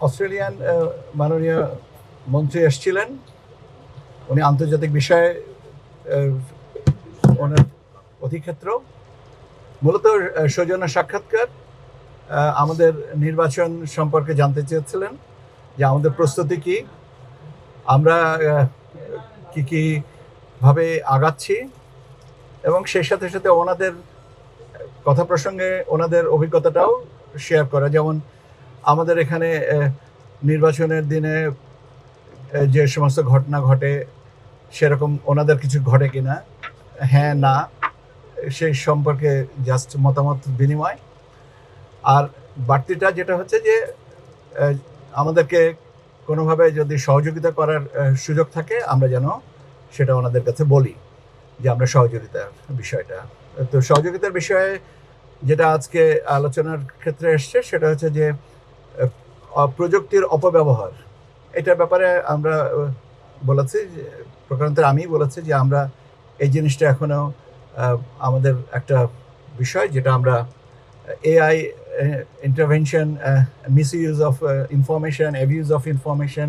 Australian মাননীয় মন্ত্রী এসেছিলেন। উনি আন্তর্জাতিক বিষয়ে ওনার অধিক্ষেত্র মূলত সৌজন্য সাক্ষাৎকার আমাদের নির্বাচন সম্পর্কে জানতে চেয়েছিলেন, যে আমাদের প্রস্তুতি কি, আমরা কি ভাবে আগাচ্ছি, এবং সেই সাথে সাথে ওনাদের কথা প্রসঙ্গে ওনাদের অভিজ্ঞতাটাও শেয়ার করা। যেমন আমাদের এখানে নির্বাচনের দিনে যে সমস্ত ঘটনা ঘটে সেরকম ওনাদের কিছু ঘটে কিনা, হ্যাঁ না, সেই সম্পর্কে জাস্ট মতামত বিনিময়। আর বাড়তিটা যেটা হচ্ছে যে আমাদেরকে কোনোভাবে যদি সহযোগিতা করার সুযোগ থাকে আমরা যেন সেটা ওনাদের কাছে বলি যে আমরা সহযোগিতার বিষয়টা। তো সহযোগিতার বিষয়ে যেটা আজকে আলোচনার ক্ষেত্রে এসছে সেটা হচ্ছে যে প্রযুক্তির অপব্যবহার, এটার ব্যাপারে আমরা বলেছি, প্রকারান্তরে আমি বলেছি যে আমরা এই জিনিসটা এখনও আমাদের একটা বিষয় যেটা আমরা AI intervention, misuse of information, abuse of information,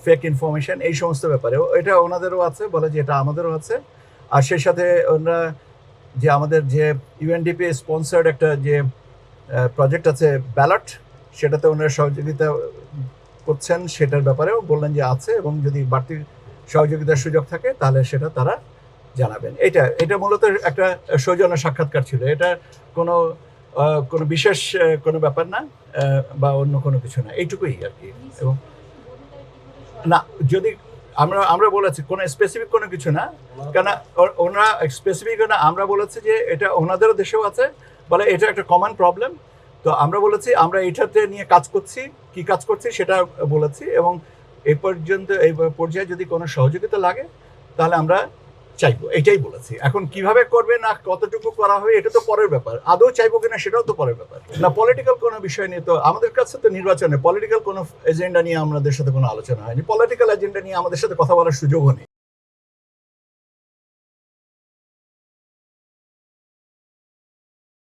fake information, এই সমস্ত ব্যাপারেও এটা ওনাদেরও আছে, বলে যে এটা আমাদেরও আছে। আর সেই সাথে ওনারা যে আমাদের যে ইউএনডিপি স্পন্সার্ড একটা যে প্রজেক্ট আছে ব্যালট, সেটাতে ওনারা সহযোগিতা করছেন, সেটার ব্যাপারেও বললেন যে আছে, এবং যদি বাড়তি সহযোগিতার সুযোগ থাকে তাহলে সেটা তারা জানাবেন। এটা মূলত একটা সৌজন্য সাক্ষাৎকার ছিল, এটা কোনো বিশেষ কোনো ব্যাপার না, বা অন্য কোনো কিছু না, এইটুকুই আর কি। এবং না, যদি আমরা বলেছি কোনো স্পেসিফিক কোনো কিছু না, কেন ওনারা স্পেসিফিক না, আমরা বলেছি যে এটা ওনাদেরও দেশেও আছে, বলে এটা একটা কমন প্রবলেম। তো আমরা বলেছি আমরা এটাতে নিয়ে কাজ করছি, কি কাজ করছি সেটা বলেছি, এবং এই পর্যায়ে যদি কোনো সহযোগিতা লাগে তাহলে আমরা চাইবো, এটাই বলেছি। এখন কিভাবে করবে না কতটুকু করা হবে এটা তো পরের ব্যাপার, আদৌ চাইবো কিনা সেটাও তো পরের ব্যাপার না। পলিটিক্যাল কোনো বিষয় নিয়ে তো আমাদের কাছে তো নির্বাচনে পলিটিক্যাল কোনো এজেন্ডা নিয়ে আমাদের সাথে কোনো আলোচনা হয়নি, পলিটিক্যাল এজেন্ডা নিয়ে আমাদের সাথে কথা বলার সুযোগও নেই।